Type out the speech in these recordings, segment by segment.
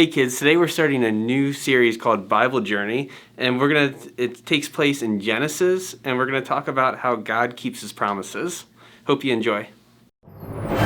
Hey kids, today we're starting a new series called Bible Journey, and it takes place in Genesis, and we're gonna talk about how God keeps his promises. Hope you enjoy. It's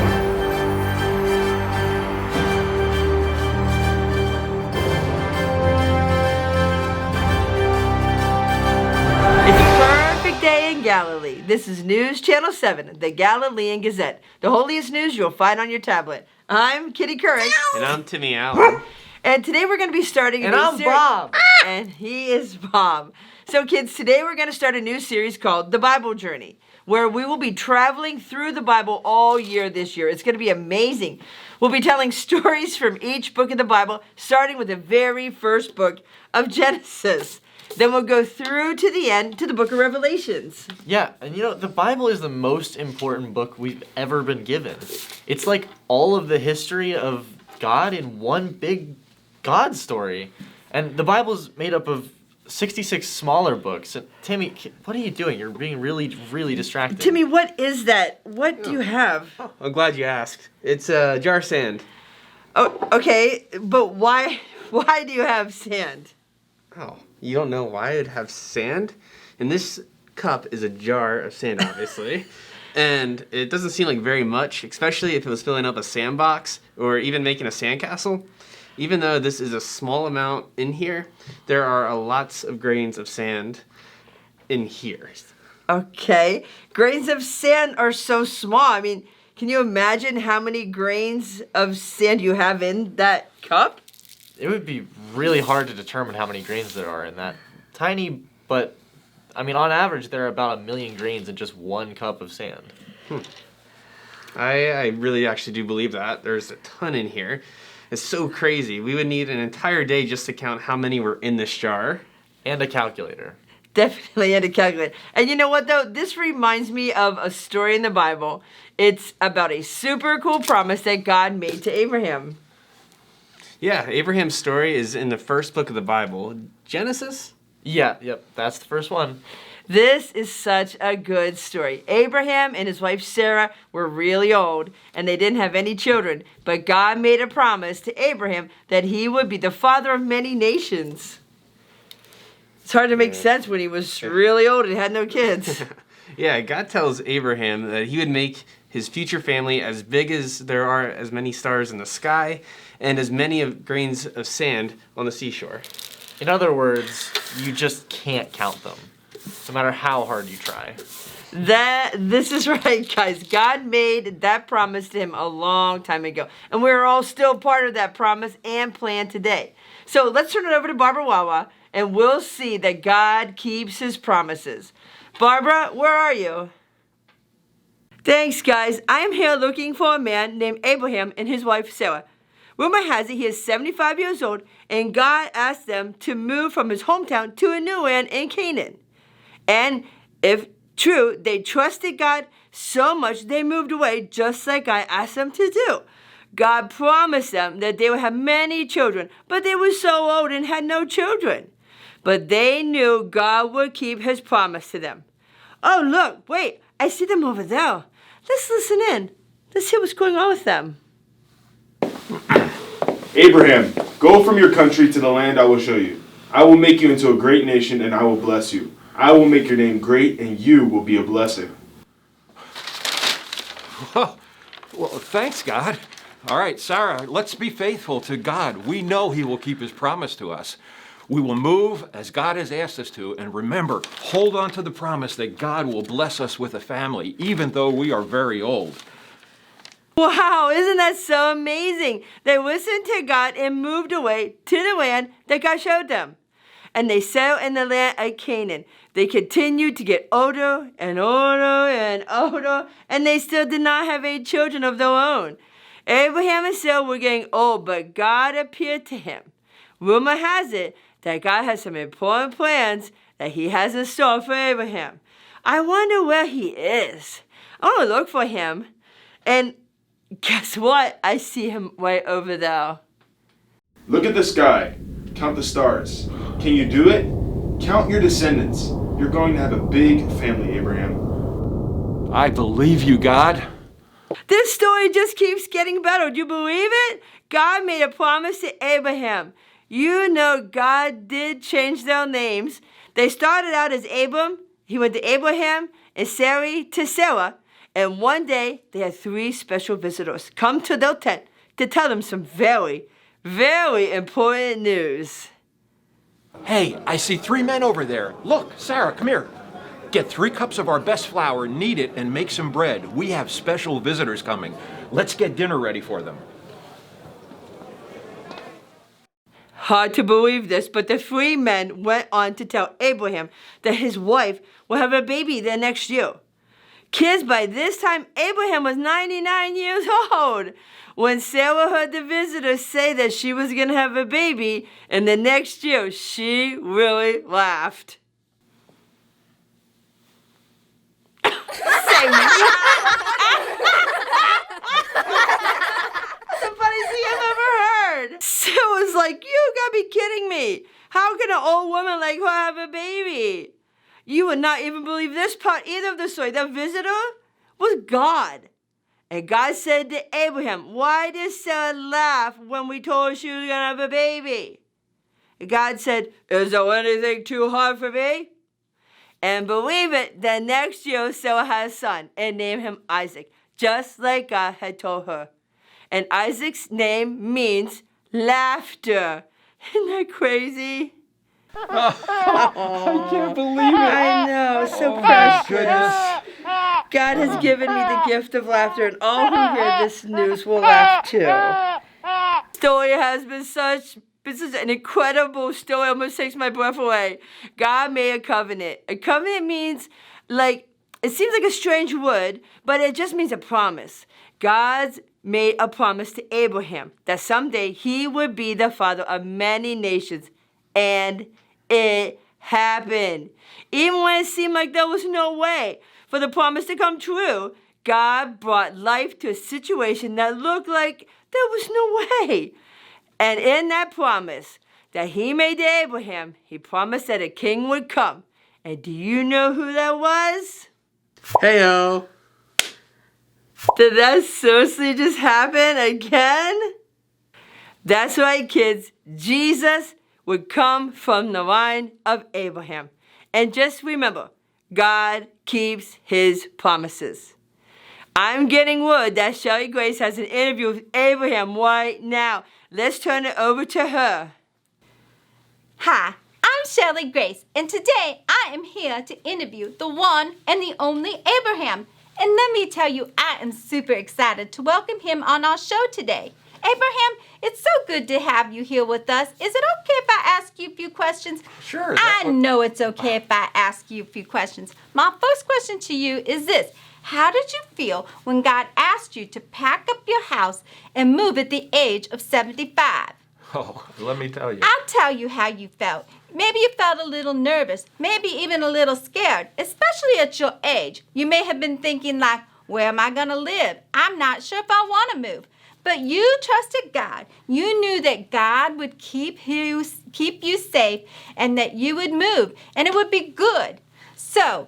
a perfect day in Galilee. This is News Channel 7, the Galilean Gazette, the holiest news you'll find on your tablet. I'm Kitty Couric. And I'm Timmy Allen. And today we're going to be starting a And new I'm series. Bob. And he is Bob. So kids, today we're going to start a new series called The Bible Journey, where we will be traveling through the Bible all year this year. It's going to be amazing. We'll be telling stories from each book of the Bible, starting with the very first book of Genesis. Then we'll go through to the end to the book of Revelations. Yeah, and the Bible is the most important book we've ever been given. It's like all of the history of God in one big God story. And the Bible's made up of 66 smaller books. And Timmy, what are you doing? You're being really, really distracted. Timmy, what is that? What do you have? I'm glad you asked. It's a jar of sand. Oh, okay, but why do you have sand? Oh, you don't know why I'd have sand? And this cup is a jar of sand, obviously. And it doesn't seem like very much, especially if it was filling up a sandbox or even making a sandcastle. Even though this is a small amount in here, there are lots of grains of sand in here. Okay, grains of sand are so small. I mean, can you imagine how many grains of sand you have in that cup? It would be really hard to determine how many grains there are in that tiny, but I mean, on average, there are about 1 million grains in just one cup of sand. I really actually do believe that. There's a ton in here. It's so crazy. We would need an entire day just to count how many were in this jar. And a calculator. Definitely had to calculate. And you know what, though? This reminds me of a story in the Bible. It's about a super cool promise that God made to Abraham. Yeah, Abraham's story is in the first book of the Bible, Genesis. Yep, that's the first one. This is such a good story. Abraham and his wife Sarah were really old, and they didn't have any children. But God made a promise to Abraham that he would be the father of many nations. It's hard to make sense when he was really old and had no kids. Yeah, God tells Abraham that he would make his future family as big as there are as many stars in the sky and as many of grains of sand on the seashore. In other words, you just can't count them, no matter how hard you try. This is right, guys. God made that promise to him a long time ago. And we're all still part of that promise and plan today. So let's turn it over to Barbara Wawa, and we'll see that God keeps his promises. Barbara, where are you? Thanks, guys. I am here looking for a man named Abraham and his wife Sarah. Rumor has it he is 75 years old, and God asked them to move from his hometown to a new land in Canaan. And if true, they trusted God so much they moved away just like I asked them to do. God promised them that they would have many children, but they were so old and had no children. But they knew God would keep his promise to them. Oh, look, wait, I see them over there. Let's listen in. Let's see what's going on with them. Abraham, go from your country to the land I will show you. I will make you into a great nation, and I will bless you. I will make your name great, and you will be a blessing. Well, thanks, God. All right, Sarah, let's be faithful to God. We know he will keep his promise to us. We will move as God has asked us to, and remember, hold on to the promise that God will bless us with a family, even though we are very old. Wow, isn't that so amazing? They listened to God and moved away to the land that God showed them. And they settled in the land of Canaan. They continued to get older and older and older, and they still did not have any children of their own. Abraham and Sarah were getting old, but God appeared to him. Rumor has it that God has some important plans that he has in store for Abraham. I wonder where he is. I want to look for him. And guess what? I see him right over there. Look at the sky. Count the stars. Can you do it? Count your descendants. You're going to have a big family, Abraham. I believe you, God. This story just keeps getting better. Do you believe it? God made a promise to Abraham. You know God did change their names. They started out as Abram. He went to Abraham and Sarai to Sarah. And one day they had 3 special visitors come to their tent to tell them some very, very important news. Hey, I see 3 men over there. Look, Sarah, come here. Get 3 cups of our best flour, knead it, and make some bread. We have special visitors coming. Let's get dinner ready for them. Hard to believe this, but the 3 men went on to tell Abraham that his wife will have a baby the next year. Kids, by this time, Abraham was 99 years old. When Sarah heard the visitors say that she was going to have a baby in the next year, she really laughed. Say what? The funniest thing I've ever heard. Sarah was like, you gotta be kidding me. How can an old woman like her have a baby? You would not even believe this part either of the story. The visitor was God. And God said to Abraham, why did Sarah laugh when we told her she was going to have a baby? And God said, is there anything too hard for me? And believe it, the next year Sarah had a son and named him Isaac, just like God had told her. And Isaac's name means laughter. Isn't that crazy? I can't believe it. I know, so precious. God has given me the gift of laughter, and all who hear this news will laugh too. Story has been such an incredible story. Almost takes my breath away. God made a covenant. A covenant means, like, it seems like a strange word, but it just means a promise. God's made a promise to Abraham that someday he would be the father of many nations, and it happened. Even when it seemed like there was no way for the promise to come true, God brought life to a situation that looked like there was no way. And in that promise that he made to Abraham, he promised that a king would come. And do you know who that was? Heyo. Did that seriously just happen again? That's right, kids. Jesus would come from the line of Abraham. And just remember, God keeps his promises. I'm getting word that Shelly Grace has an interview with Abraham right now. Let's turn it over to her. Hi, I'm Shelly Grace, and today I am here to interview the one and the only Abraham. And let me tell you, I am super excited to welcome him on our show today. Abraham, it's so good to have you here with us. Is it okay if I ask you a few questions? Sure. I know it's okay if I ask you a few questions. My first question to you is this. How did you feel when God asked you to pack up your house and move at the age of 75? Oh, let me tell you. I'll tell you how you felt. Maybe you felt a little nervous, maybe even a little scared, especially at your age. You may have been thinking like, where am I going to live? I'm not sure if I want to move. But you trusted God. You knew that God would keep you safe and that you would move and it would be good. So,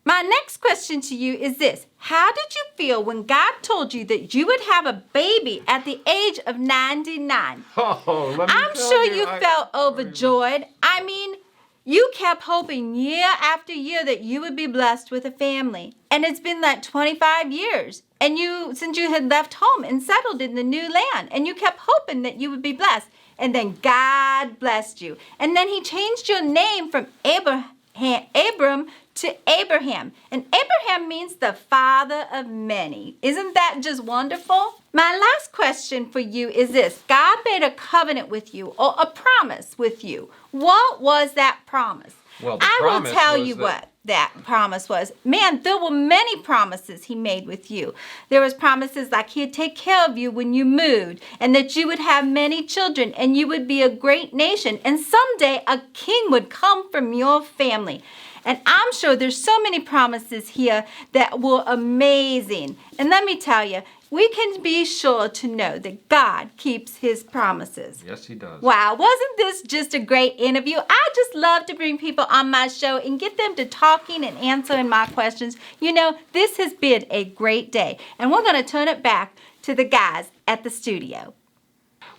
my next question to you is this. How did you feel when God told you that you would have a baby at the age of 99? Oh, let me I'm tell sure you, you felt overjoyed. I mean, you kept hoping year after year that you would be blessed with a family. And it's been like 25 years. And since you had left home and settled in the new land. And you kept hoping that you would be blessed. And then God blessed you. And then he changed your name from Abram to Abraham. And Abraham means the father of many. Isn't that just wonderful? My last question for you is this. God made a covenant with you or a promise with you. What was that promise? Well, the I will promise tell was you that- what that promise was. Man, there were many promises he made with you. There was promises like he'd take care of you when you moved and that you would have many children and you would be a great nation and someday a king would come from your family. And I'm sure there's so many promises here that were amazing. And let me tell you, we can be sure to know that God keeps his promises. Yes, he does. Wow, wasn't this just a great interview? I just love to bring people on my show and get them to talking and answering my questions. You know, this has been a great day. And we're going to turn it back to the guys at the studio.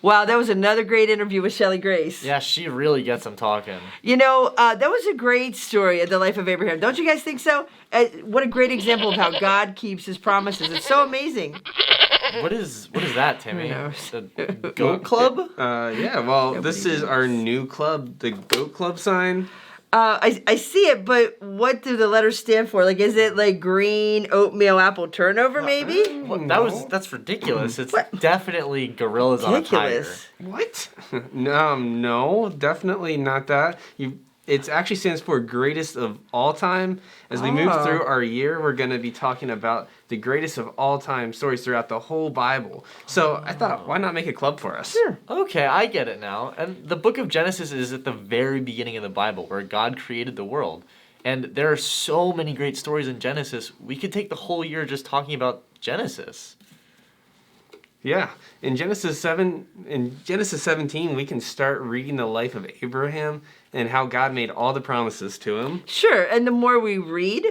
Wow, that was another great interview with Shelley Grace. Yeah, she really gets them talking. You know, that was a great story of the life of Abraham. Don't you guys think so? What a great example of how God keeps his promises. It's so amazing. What is that, Timmy? Who knows? The Goat Club? Yeah, well, this is our new club, the Goat Club sign. I see it, but what do the letters stand for? Like, is it like green oatmeal apple turnover, maybe? What? No. That's ridiculous. It's What? definitely gorillas on a tire. Ridiculous. What? No, definitely not that. It actually stands for greatest of all time. As we move Oh. through our year, we're going to be talking about the greatest of all time stories throughout the whole Bible. So I thought, why not make a club for us? Sure. Okay, I get it now. And the book of Genesis is at the very beginning of the Bible where God created the world. And there are so many great stories in Genesis. We could take the whole year just talking about Genesis. Yeah. In Genesis 17, we can start reading the life of Abraham and how God made all the promises to him. Sure, and the more we read,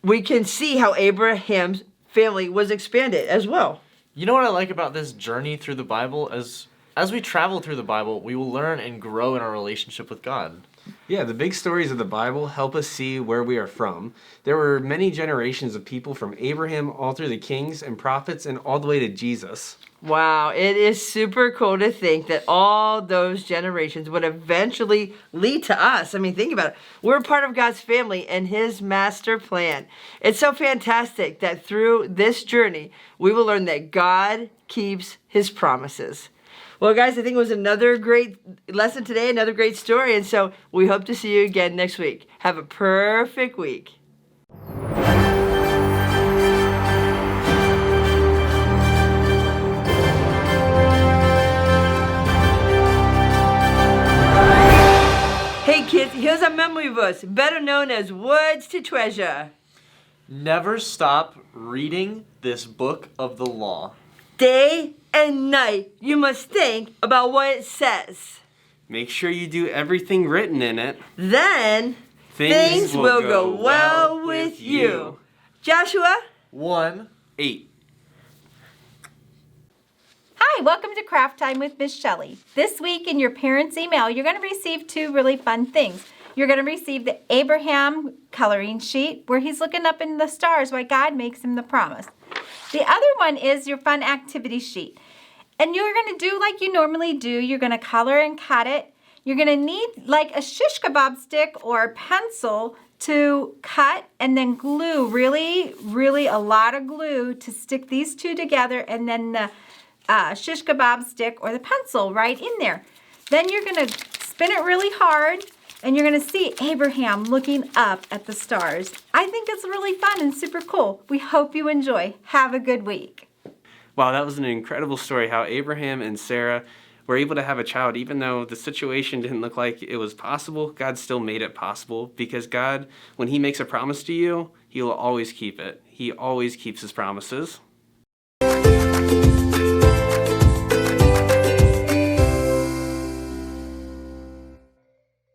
we can see how Abraham's family was expanded as well. You know what I like about this journey through the Bible? As we travel through the Bible, we will learn and grow in our relationship with God. Yeah, the big stories of the Bible help us see where we are from. There were many generations of people from Abraham all through the kings and prophets and all the way to Jesus. Wow, it is super cool to think that all those generations would eventually lead to us. I mean, think about it. We're part of God's family and his master plan. It's so fantastic that through this journey, we will learn that God keeps his promises. Well, guys, I think it was another great lesson today, another great story, and so we hope to see you again next week. Have a perfect week. Hey kids, here's a memory verse, better known as Words to Treasure. Never stop reading this book of the law. Day and night, you must think about what it says. Make sure you do everything written in it. Then things will go well with you. Joshua? 1. 8. Hi, welcome to Craft Time with Miss Shelley. This week in your parents' email, you're going to receive 2 really fun things. You're going to receive the Abraham coloring sheet where he's looking up in the stars why God makes him the promise. The other one is your fun activity sheet. And you're going to do like you normally do. You're going to color and cut it. You're going to need like a shish kebab stick or a pencil to cut and then glue, really a lot of glue to stick these 2 together, and then the shish kebab stick or the pencil right in there. Then you're going to spin it really hard and you're going to see Abraham looking up at the stars. I think it's really fun and super cool. We hope you enjoy. Have a good week. Wow, that was an incredible story how Abraham and Sarah were able to have a child. Even though the situation didn't look like it was possible, God still made it possible, because God, when he makes a promise to you, he will always keep it. He always keeps his promises.